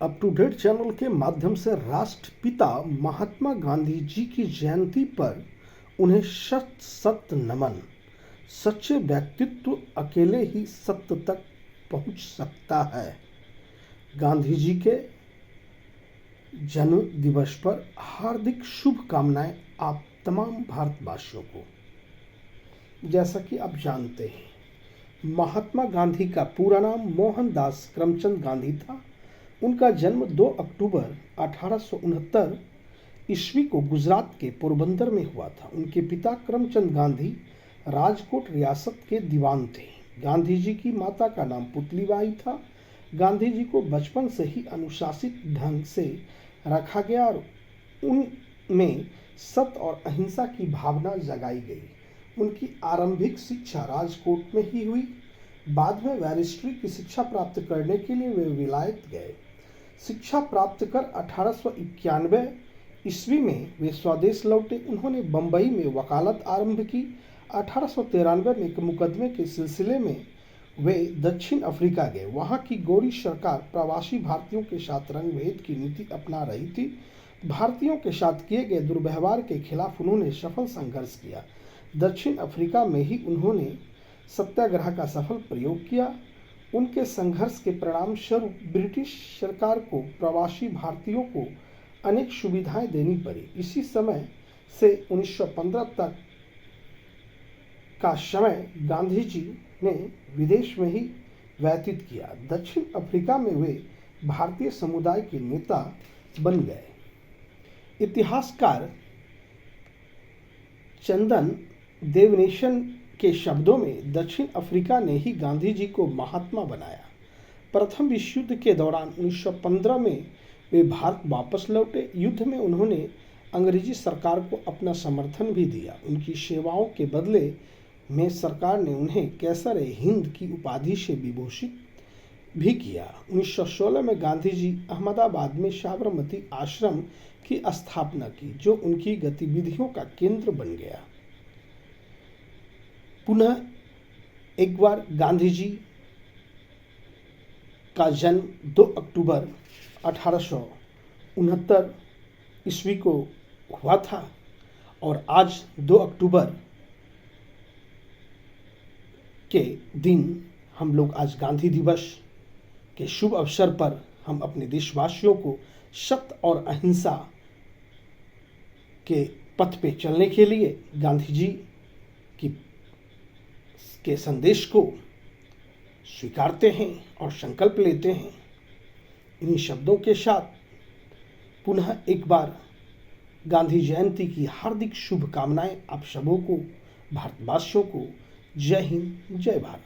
Up to date channel के माध्यम से राष्ट्रपिता महात्मा गांधी जी की जयंती पर उन्हें शत शत नमन। सच्चे व्यक्तित्व अकेले ही सत्य तक पहुंच सकता है। गांधी जी के जन्म दिवस पर हार्दिक शुभकामनाएं आप तमाम भारतवासियों को। जैसा कि आप जानते हैं, महात्मा गांधी का पूरा नाम मोहनदास करमचंद गांधी था। उनका जन्म 2 अक्टूबर 1869 ईस्वी को गुजरात के पोरबंदर में हुआ था। उनके पिता करमचंद गांधी राजकोट रियासत के दीवान थे। गांधी जी की माता का नाम पुतलीबाई था। गांधी जी को बचपन से ही अनुशासित ढंग से रखा गया और उनमें सत्य और अहिंसा की भावना जगाई गई। उनकी आरंभिक शिक्षा राजकोट में ही हुई। बाद में बैरिस्ट्री की शिक्षा प्राप्त करने के लिए वे विलायत गए। शिक्षा प्राप्त कर 1891 ईस्वी में वे स्वदेश लौटे। उन्होंने बंबई में वकालत आरंभ की। 1893 में एक मुकदमे के सिलसिले में वे दक्षिण अफ्रीका गए। वहां की गोरी सरकार प्रवासी भारतीयों के साथ रंगभेद की नीति अपना रही थी। भारतीयों के साथ किए गए दुर्व्यवहार के खिलाफ उन्होंने सफल संघर्ष किया। दक्षिण अफ्रीका में ही उन्होंने सत्याग्रह का सफल प्रयोग किया। उनके संघर्ष के परिणाम स्वरूप ब्रिटिश सरकार को प्रवासी भारतीयों को अनेक सुविधाएं देनी पड़ी। इसी समय से 1915 तक का समय गांधी जी ने विदेश में ही व्यतीत किया। दक्षिण अफ्रीका में वे भारतीय समुदाय के नेता बन गए। इतिहासकार चंदन देवनेशन के शब्दों में दक्षिण अफ्रीका ने ही गांधी जी को महात्मा बनाया। प्रथम विश्व युद्ध के दौरान 1915 में वे भारत वापस लौटे। युद्ध में उन्होंने अंग्रेजी सरकार को अपना समर्थन भी दिया। उनकी सेवाओं के बदले में सरकार ने उन्हें कैसर हिंद की उपाधि से विभूषित भी किया। 1916 में गांधी जी अहमदाबाद में साबरमती आश्रम की स्थापना की, जो उनकी गतिविधियों का केंद्र बन गया। पुनः एक बार गांधी जी का जन्म 2 अक्टूबर 1869 ईस्वी को हुआ था और आज 2 अक्टूबर के दिन हम लोग आज गांधी दिवस के शुभ अवसर पर हम अपने देशवासियों को सत्य और अहिंसा के पथ पे चलने के लिए गांधी जी के संदेश को स्वीकारते हैं और संकल्प लेते हैं। इन्हीं शब्दों के साथ पुनः एक बार गांधी जयंती की हार्दिक शुभकामनाएं आप सबों को, भारतवासियों को। जय हिंद, जय भारत।